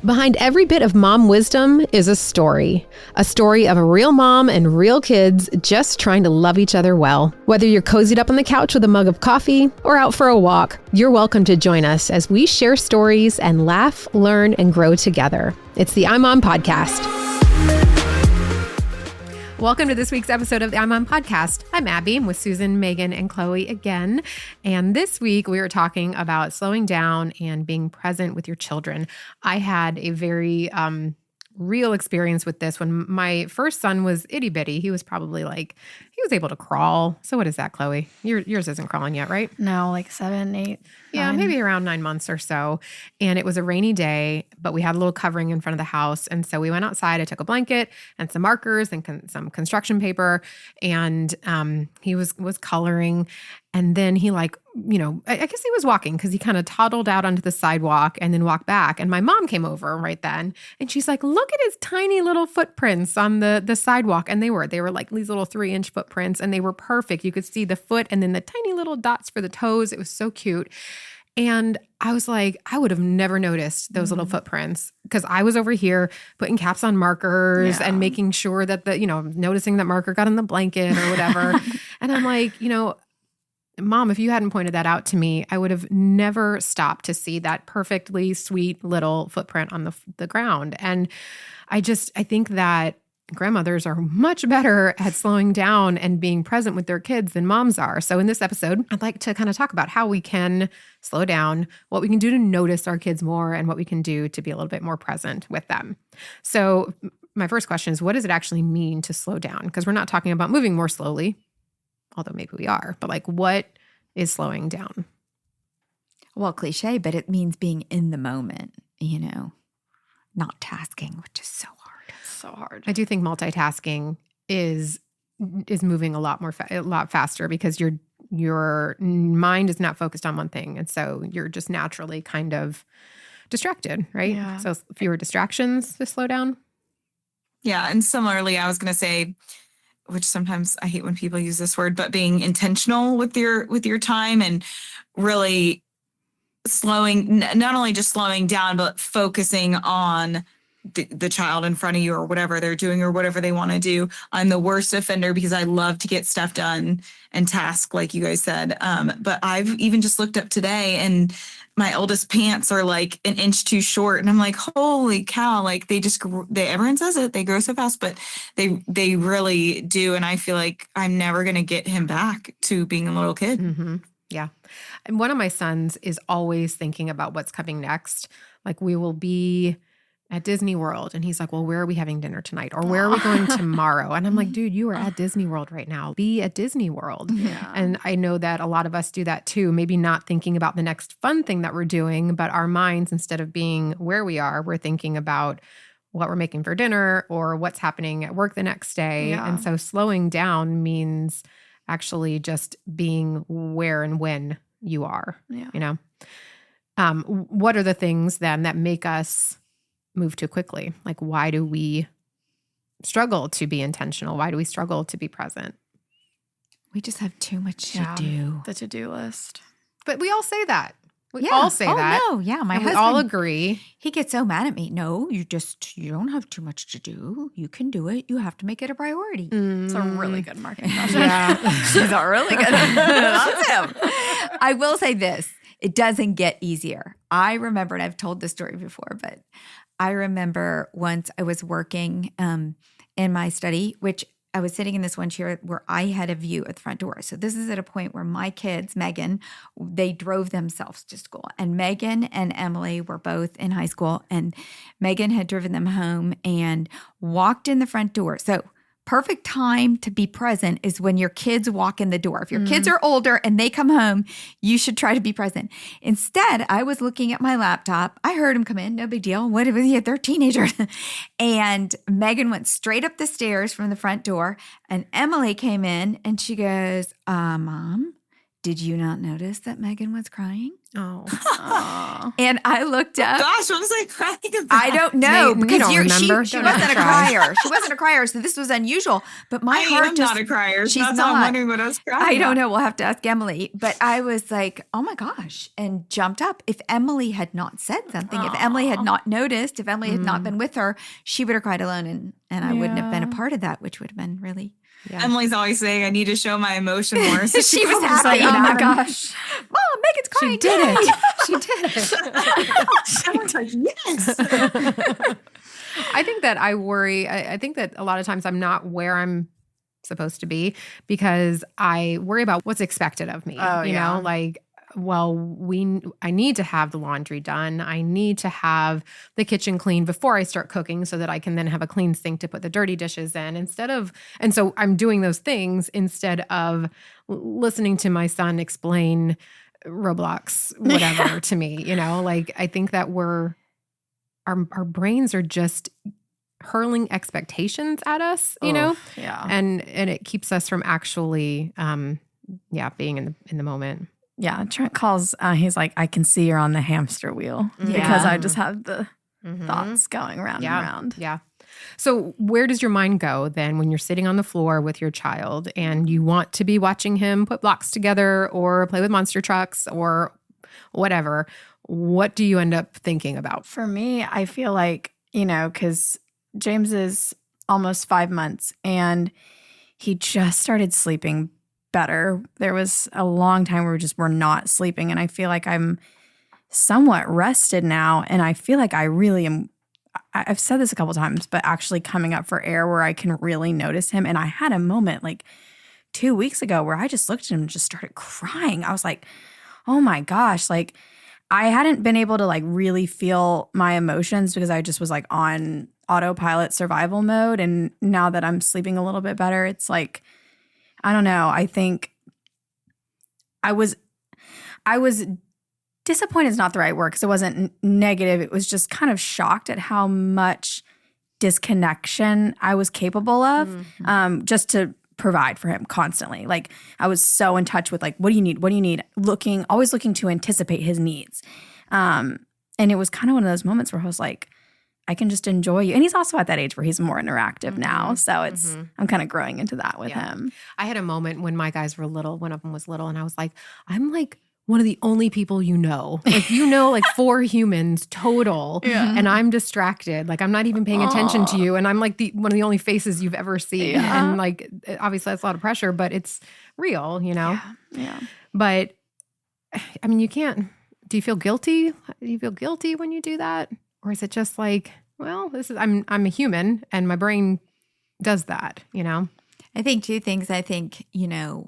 Behind every bit of mom wisdom is a story of a real mom and real kids just trying to love each other well. Whether you're cozied up on the couch with a mug of coffee or out for a walk, you're welcome to join us as we share stories and laugh, learn, and grow together. It's the iMom Podcast. Welcome to this week's episode of the iMom Podcast. I'm Abby. I'm with Susan, Megan, and Chloe again. And this week we were talking about slowing down and being present with your children. I had a very real experience with this when my first son was itty bitty. He was probably he was able to crawl. So what is that, Chloe? Yours isn't crawling yet, right? No, 7, 8. Yeah, 9. Maybe around 9 months or so. And it was a rainy day, but we had a little covering in front of the house. And so we went outside. I took a blanket and some markers and some construction paper. And he was coloring. And then he I guess he was walking because he kind of toddled out onto the sidewalk and then walked back. And my mom came over right then. And she's like, look at his tiny little footprints on the sidewalk. And they were like these little 3-inch footprints. And they were perfect. You could see the foot and then the tiny little dots for the toes. It was so cute. And I was like, I would have never noticed those little footprints because I was over here putting caps on markers and making sure that noticing that marker got in the blanket or whatever. And I'm like, Mom, if you hadn't pointed that out to me, I would have never stopped to see that perfectly sweet little footprint on the ground. And I think that grandmothers are much better at slowing down and being present with their kids than moms are. So in this episode, I'd like to kind of talk about how we can slow down, what we can do to notice our kids more, and what we can do to be a little bit more present with them. So my first question is, what does it actually mean to slow down? Because we're not talking about moving more slowly, although maybe we are, but what is slowing down? Well, cliche, but it means being in the moment, not tasking, which is so hard. So hard. I do think multitasking is moving a lot faster because your mind is not focused on one thing. And so you're just naturally kind of distracted, right? Yeah. So fewer distractions to slow down. Yeah. And similarly, I was going to say, which sometimes I hate when people use this word, but being intentional with your time and really not only just slowing down, but focusing on the child in front of you or whatever they're doing or whatever they want to do. I'm the worst offender because I love to get stuff done and task, like you guys said. But I've even just looked up today and my oldest pants are an inch too short. And I'm like, holy cow. Everyone says it, they grow so fast, but they really do. And I feel like I'm never going to get him back to being a little kid. Mm-hmm. Yeah. And one of my sons is always thinking about what's coming next. We will be at Disney World. And he's like, well, where are we having dinner tonight? Or where are we going tomorrow? And I'm like, dude, you are at Disney World right now. Be at Disney World. Yeah. And I know that a lot of us do that too. Maybe not thinking about the next fun thing that we're doing, but our minds, instead of being where we are, we're thinking about what we're making for dinner or what's happening at work the next day. Yeah. And so slowing down means actually just being where and when you are, What are the things then that make us move too quickly? Why do we struggle to be intentional? Why do we struggle to be present? We just have too much to do. The to-do list. But we all say that. We all say that. No, yeah. My and husband, we all agree. He gets so mad at me. No, you don't have too much to do. You can do it. You have to make it a priority. It's a really good marketing question. Yeah. She's a really good. That's him. I will say this. It doesn't get easier. I remember, and I've told this story before, but I remember once I was working in my study, which I was sitting in this one chair where I had a view at the front door. So this is at a point where my kids, Megan, they drove themselves to school. And Megan and Emily were both in high school. And Megan had driven them home and walked in the front door. So perfect time to be present is when your kids walk in the door. If your kids are older and they come home, you should try to be present. Instead, I was looking at my laptop. I heard them come in. No big deal. What was he? They're teenagers. And Megan went straight up the stairs from the front door. And Emily came in and she goes, Mom, did you not notice that Megan was crying? Oh, Oh. And I looked up. Gosh, what was I crying about? I don't know You because don't remember? she Don't wasn't have a to cry. crier. She wasn't a crier, so this was unusual. But my I heart am just not a crier. she's That's why I'm not. wondering what I was crying I don't about. know. We'll have to ask Emily. But I was like, oh my gosh, and jumped up. If Emily had not said something, if Emily had not noticed, if Emily had not been with her, she would have cried alone, and I wouldn't have been a Yeah. part of that, which would have been really. yeah. Emily's always saying I need to show my emotion more. So She was probably happy. Like, oh my Adam. gosh. Mom, Megan's crying. She did Yay. it. She did it. Everyone's like, yes. I think that I worry. I think that a lot of times I'm not where I'm supposed to be because I worry about what's expected of me. Oh, you yeah. know, like, well, I need to have the laundry done. I need to have the kitchen clean before I start cooking so that I can then have a clean sink to put the dirty dishes in and so I'm doing those things instead of listening to my son explain Roblox, whatever to me, you know, like I think that our brains are just hurling expectations at us, you know, Yeah. and it keeps us from actually, being in the moment. Yeah. Trent calls, he's like, I can see you're on the hamster wheel because Yeah. I just have the Mhm. thoughts going round Yeah. and round. Yeah. So where does your mind go then when you're sitting on the floor with your child and you want to be watching him put blocks together or play with monster trucks or whatever? What do you end up thinking about? For me, I feel like, because James is almost 5 months and he just started sleeping better. There was a long time where we just were not sleeping. And I feel like I'm somewhat rested now. And I feel like I really am. I've said this a couple times, but actually coming up for air where I can really notice him. And I had a moment like 2 weeks ago where I just looked at him and just started crying. I was like, oh my gosh, like I hadn't been able to like really feel my emotions because I just was like on autopilot survival mode. And now that I'm sleeping a little bit better, it's like, I don't know. I think I was disappointed is not the right word because it wasn't negative. It was just kind of shocked at how much disconnection I was capable of just to provide for him constantly. Like I was so in touch with like, what do you need? What do you need? Always looking to anticipate his needs. And it was kind of one of those moments where I was like, I can just enjoy you. And he's also at that age where he's more interactive now. So it's, I'm kind of growing into that with him. I had a moment when my guys were little, one of them was little, and I was like, I'm like one of the only people you know. Like, you know, like 4 humans total. Yeah. And I'm distracted. Like, I'm not even paying attention to you. And I'm like one of the only faces you've ever seen. Yeah. And like, obviously that's a lot of pressure, but it's real, you know? Yeah. But I mean, do you feel guilty? Do you feel guilty when you do that? Or is it just like, well, I'm a human and my brain does that, you know? I think 2 things. I think,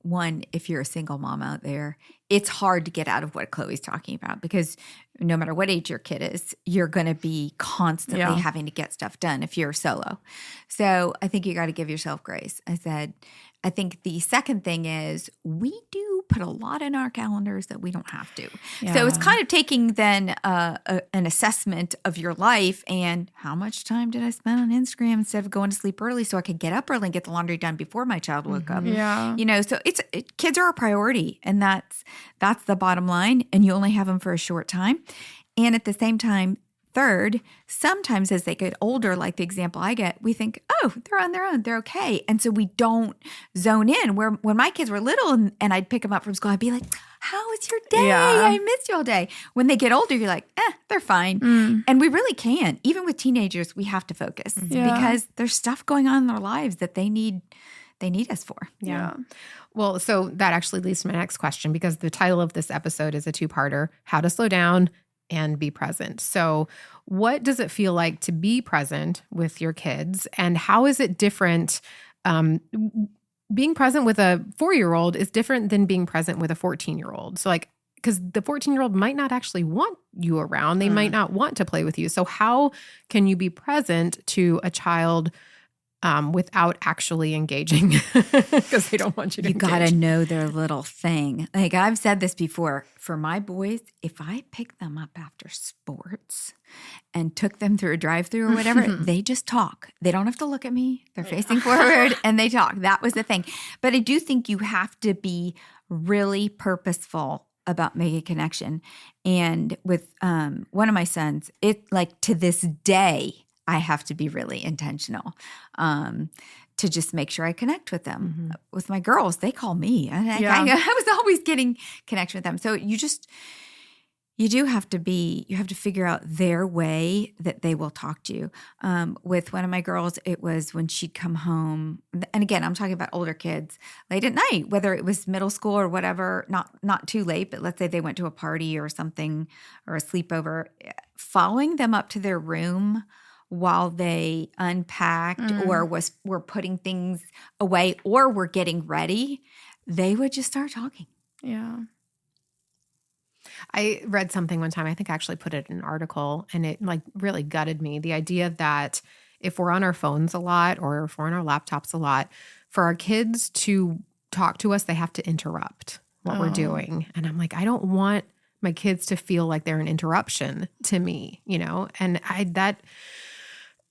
one, if you're a single mom out there, it's hard to get out of what Chloe's talking about because no matter what age your kid is, you're going to be constantly Yeah. having to get stuff done if you're solo. So I think you got to give yourself grace. I think the second thing is we do put a lot in our calendars that we don't have to. So it's kind of taking then an assessment of your life and how much time did I spend on Instagram instead of going to sleep early so I could get up early and get the laundry done before my child woke up. Yeah. So kids are a priority and that's the bottom line and you only have them for a short time. And at the same time, third, sometimes as they get older, like the example I get, we think, oh, they're on their own. They're okay. And so we don't zone in. Where when my kids were little and I'd pick them up from school, I'd be like, how was your day? Yeah. I missed you all day. When they get older, you're like, they're fine. And we really can. Even with teenagers, we have to focus Yeah. because there's stuff going on in their lives that they need us for. Yeah. Well, so that actually leads to my next question because the title of this episode is a 2-parter, How to Slow Down and Be Present. So what does it feel like to be present with your kids and how is it different? Being present with a 4-year-old is different than being present with a 14-year-old. So like, because the 14-year-old might not actually want you around. They might not want to play with you. So how can you be present to a child without actually engaging because they don't want you to You engage. got to know their little thing. Like I've said this before, for my boys, if I picked them up after sports and took them through a drive-through or whatever, they just talk. They don't have to look at me. They're facing forward and they talk. That was the thing. But I do think you have to be really purposeful about making a connection. And with one of my sons, it like to this day, I have to be really intentional to just make sure I connect with them. With my girls, they call me. I was always getting connection with them. So you have to figure out their way that they will talk to you. With one of my girls, it was when she'd come home, and again, I'm talking about older kids, late at night, whether it was middle school or whatever, not too late, but let's say they went to a party or something or a sleepover, following them up to their room while they unpacked or were putting things away or were getting ready, they would just start talking. Yeah. I read something one time, I think I actually put it in an article, and it like really gutted me. The idea that if we're on our phones a lot or if we're on our laptops a lot, for our kids to talk to us, they have to interrupt what we're doing. And I'm like, I don't want my kids to feel like they're an interruption to me, and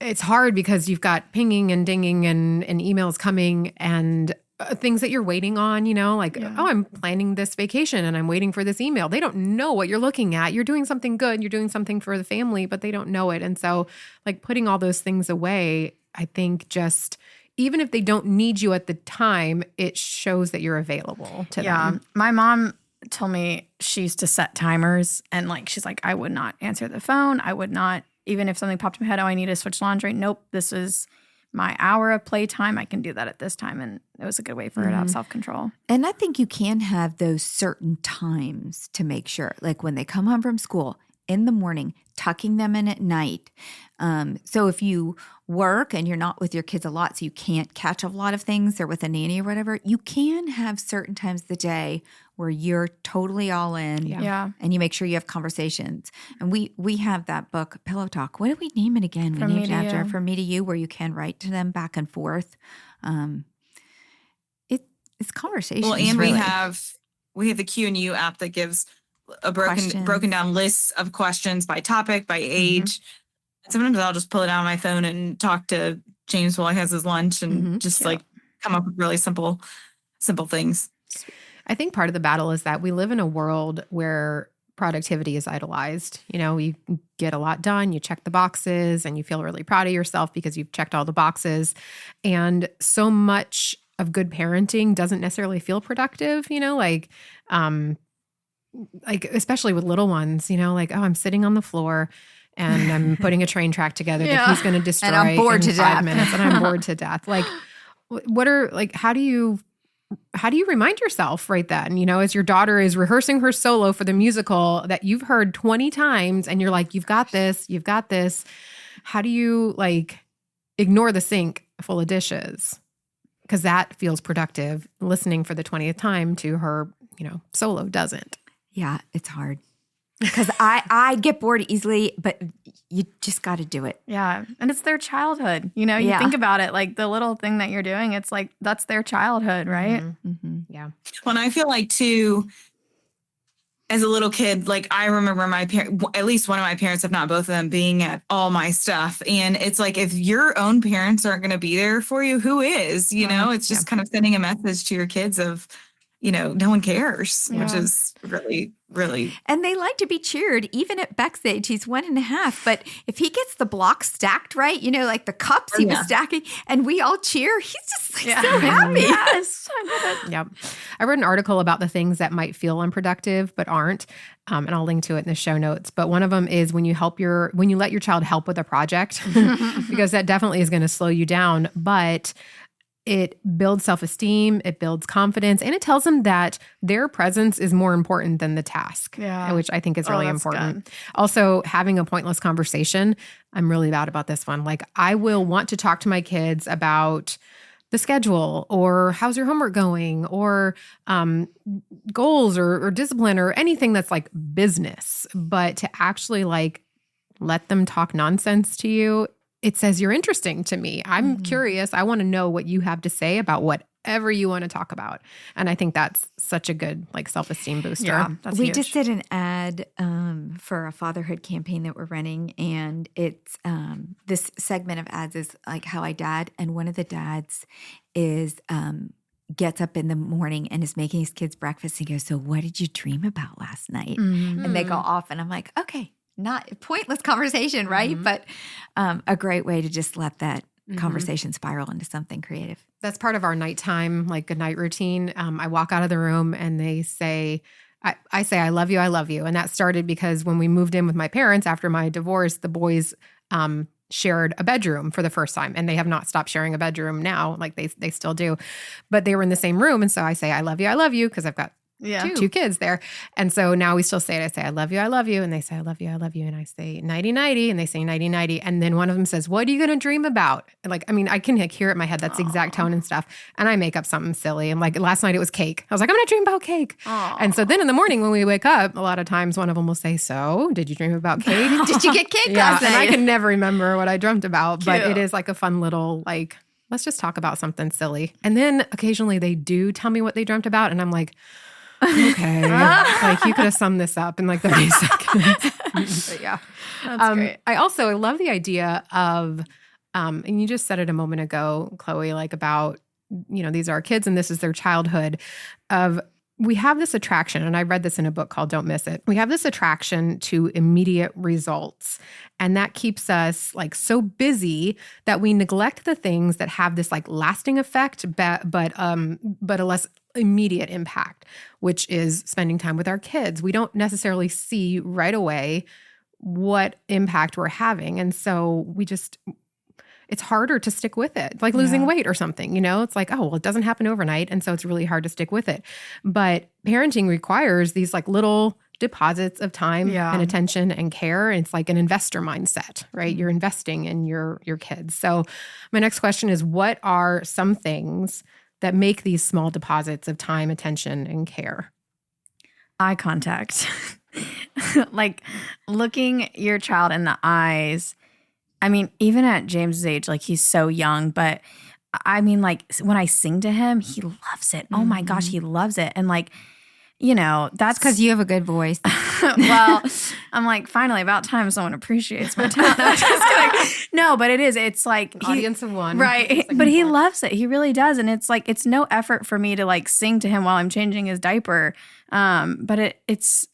it's hard because you've got pinging and dinging and emails coming and things that you're waiting on, oh, I'm planning this vacation and I'm waiting for this email. They don't know what you're looking at. You're doing something good. You're doing something for the family, but they don't know it. And so like putting all those things away, I think just even if they don't need you at the time, it shows that you're available to them. My mom told me she used to set timers and like, she's like, I would not answer the phone. I would not, even if something popped in my head, oh, I need to switch laundry. Nope. This is my hour of playtime. I can do that at this time. And it was a good way for her to have self-control. And I think you can have those certain times to make sure, like when they come home from school in the morning, tucking them in at night. So if you work and you're not with your kids a lot, so you can't catch a lot of things, they're with a nanny or whatever, you can have certain times of the day where you're totally all in. Yeah. And you make sure you have conversations. And we have that book, Pillow Talk. What did we name it again? From We named Me it to after You. From Me to You, where you can write to them back and forth. It's conversations. Well, and really. we have the Q&U app that gives a Questions. broken down lists of questions by topic, by age. Sometimes I'll just pull it out on my phone and talk to James while he has his lunch and just like come up with really simple things. I think part of the battle is that we live in a world where productivity is idolized. You get a lot done, you check the boxes, and you feel really proud of yourself because you've checked all the boxes. And so much of good parenting doesn't necessarily feel productive, like especially with little ones, like, oh, I'm sitting on the floor and I'm putting a train track together that he's going to destroy And I'm bored in to 5 death. minutes, and I'm bored to death. Like, what are how do you remind yourself right then, as your daughter is rehearsing her solo for the musical that you've heard 20 times and you're like, you've got this. How do you ignore the sink full of dishes? Because that feels productive. Listening for the 20th time to her, solo doesn't. Yeah, it's hard. Because I get bored easily, but you just got to do it. Yeah. And it's their childhood. You Yeah. think about it, like the little thing that you're doing, it's like, that's their childhood, right? Mm-hmm. Yeah. When I feel like too, as a little kid, like I remember my parents, at least one of my parents, if not both of them, being at all my stuff. And it's like, if your own parents aren't going to be there for you, who is, it's just kind of sending a message to your kids of, no one cares, which Yeah. is really, really. And they like to be cheered, even at Beck's age. He's 1.5. But if he gets the blocks stacked right, like the cups he was stacking, and we all cheer, he's just so happy. Yes. I love it. Yep. I wrote an article about the things that might feel unproductive but aren't, and I'll link to it in the show notes. But one of them is when you let your child help with a project, because that definitely is going to slow you down. But it builds self-esteem, it builds confidence, and it tells them that their presence is more important than the task, which I think is really that's important. Also, having a pointless conversation. I'm really bad about this one. I will want to talk to my kids about the schedule or how's your homework going or goals or discipline or anything that's like business. But to actually let them talk nonsense to you, it says you're interesting to me. I'm curious. I want to know what you have to say about whatever you want to talk about. And I think that's such a good self-esteem booster. Yeah, that's We huge. just did an ad for a fatherhood campaign that we're running, and it's this segment of ads is like how I dad, and one of the dads is gets up in the morning and is making his kids breakfast and goes, so what did you dream about last night? Mhm. And they go off and I'm like, okay, not pointless conversation, right? Mhm. But a great way to just let that Mhm. conversation spiral into something creative. That's part of our nighttime, like good night routine. I walk out of the room and they say, I say, I love you, I love you. And that started because when we moved in with my parents after my divorce, the boys shared a bedroom for the first time. And they have not stopped sharing a bedroom now. Like they still do. But they were in the same room. And so I say, I love you, because I've got Yeah. two kids there. And so now we still say it. I say, I love you, I love you. And they say, I love you, I love you. And I say, nighty, nighty. And they say, nighty, nighty. And then one of them says, what are you going to dream about? And like, I mean, I can like hear it in my head. That's the exact tone and stuff. And I make up something silly. And like last night it was cake. I was like, I'm going to dream about cake. Aw. And so then in the morning when we wake up, a lot of times one of them will say, so did you dream about cake? Did you get cake Yeah. last And I night? can never remember what I dreamt about, but Cute. it is like a fun little, like, let's just talk about something silly. And then occasionally they do tell me what they dreamt about. And I'm like, okay, like you could have summed this up in like 30 seconds. But yeah. That's great. I love the idea of, and you just said it a moment ago, Chloe, like about, these are our kids and this is their childhood of, we have this attraction, and I read this in a book called Don't Miss It. We have this attraction to immediate results. And that keeps us like so busy that we neglect the things that have this like lasting effect, but a less immediate impact, which is spending time with our kids. We don't necessarily see right away what impact we're having. And so it's harder to stick with it. It's like losing Yeah. weight or something, it's like, oh, well, it doesn't happen overnight. And so it's really hard to stick with it. But parenting requires these like little deposits of time Yeah. and attention and care. And it's like an investor mindset, right? You're investing in your kids. So my next question is, what are some things that make these small deposits of time, attention, and care? Eye contact. Like looking your child in the eyes. I mean, even at James's age, like he's so young, but I mean, like when I sing to him, he loves it. Oh my gosh, he loves it. And like, that's Because you have a good voice. well, I'm like, finally, about time someone appreciates my talent. No, just kidding. No, but it is. It's like Audience of one. right? It's like But he one. loves it. He really does, and it's like it's no effort for me to like sing to him while I'm changing his diaper. But it's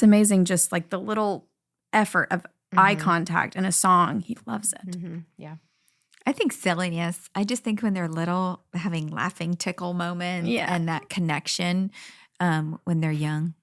amazing. Just like the little effort of eye contact in a song, he loves it. Mhm. Yeah. I think silliness. I just think when they're little, having laughing tickle moments Yeah. and that connection when they're young.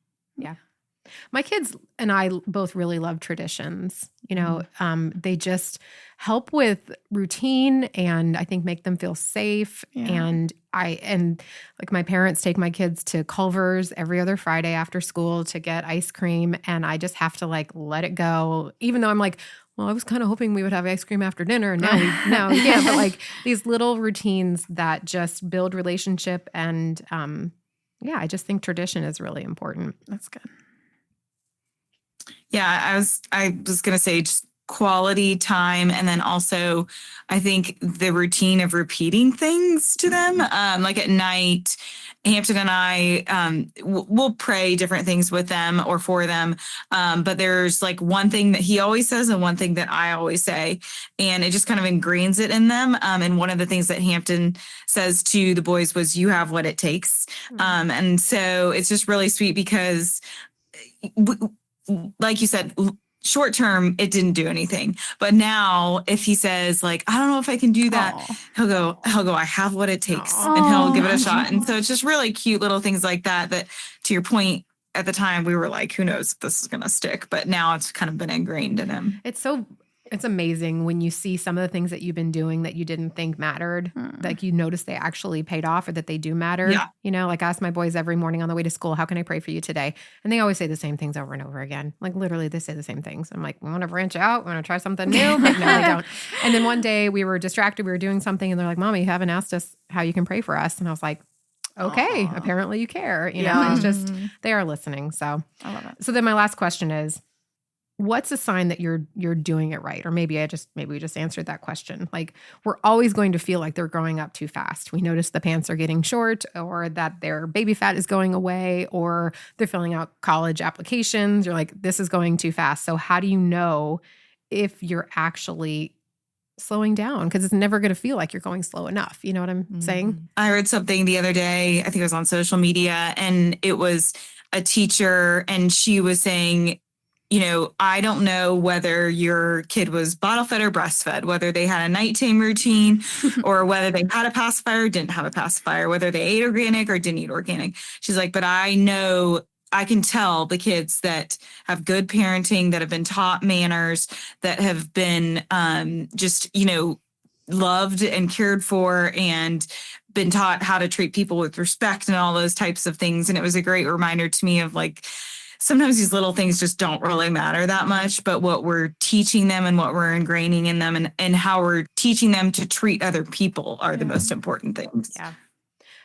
My kids and I both really love traditions. They just help with routine and I think make them feel safe. Yeah. And like my parents take my kids to Culver's every other Friday after school to get ice cream. And I just have to like let it go, even though I'm like, well, I was kind of hoping we would have ice cream after dinner. And now we can't. But like these little routines that just build relationship. And I just think tradition is really important. That's good. Yeah, I was going to say just quality time. And then also I think the routine of repeating things to them, like at night, Hampton and I, we'll pray different things with them or for them. But there's like one thing that he always says and one thing that I always say, and it just kind of ingrains it in them. And one of the things that Hampton says to the boys was, you have what it takes. And so it's just really sweet because like you said, short term, it didn't do anything. But now if he says like, I don't know if I can do that, Aw. he'll go, I have what it takes, Aw. and he'll give it a shot. And so it's just really cute little things like that, that to your point, at the time we were like, who knows if this is going to stick, but now it's kind of been ingrained in him. It's amazing when you see some of the things that you've been doing that you didn't think mattered, like you notice they actually paid off or that they do matter. Yeah. Like I ask my boys every morning on the way to school, how can I pray for you today? And they always say the same things over and over again. Like literally they say the same things. I'm like, we want to branch out. We want to try something new. Like, no, they don't. And then one day we were distracted. We were doing something and they're like, Mommy, you haven't asked us how you can pray for us. And I was like, okay, Aw. apparently you care. Yeah. It's just, they are listening. So I love it. So then my last question is, what's a sign that you're doing it right? Or maybe we just answered that question. Like we're always going to feel like they're growing up too fast. We notice the pants are getting short or that their baby fat is going away or they're filling out college applications. You're like, this is going too fast. So how do you know if you're actually slowing down because it's never going to feel like you're going slow enough. You know what I'm saying? I heard something the other day, I think it was on social media, and it was a teacher, and she was saying, you know, I don't know whether your kid was bottle fed or breastfed, whether they had a nighttime routine or whether they had a pacifier or didn't have a pacifier, whether they ate organic or didn't eat organic. She's like, but I know I can tell the kids that have good parenting, that have been taught manners, that have been just, you know, loved and cared for and been taught how to treat people with respect and all those types of things. And it was a great reminder to me of like, sometimes these little things just don't really matter that much, but what we're teaching them and what we're ingraining in them and how we're teaching them to treat other people are the most important things. Yeah.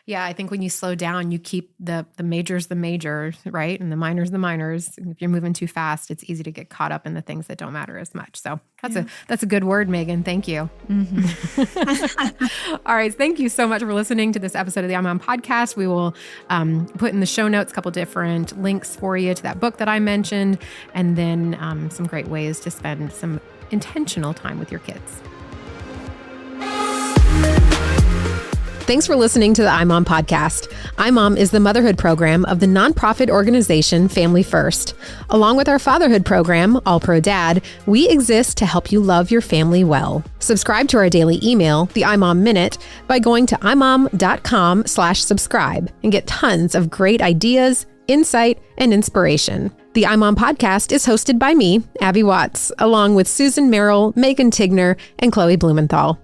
Yeah, I think when you slow down, you keep the majors, right? And the minors. If you're moving too fast, it's easy to get caught up in the things that don't matter as much. So that's a good word, Megan. Thank you. All right. Thank you so much for listening to this episode of the iMom Podcast. We will put in the show notes a couple different links for you to that book that I mentioned, and then some great ways to spend some intentional time with your kids. Thanks for listening to the iMom Podcast. iMom is the motherhood program of the nonprofit organization Family First. Along with our fatherhood program, All Pro Dad, we exist to help you love your family well. Subscribe to our daily email, the iMom Minute, by going to imom.com/subscribe and get tons of great ideas, insight, and inspiration. The iMom Podcast is hosted by me, Abby Watts, along with Susan Merrill, Megan Tigner, and Chloe Blumenthal.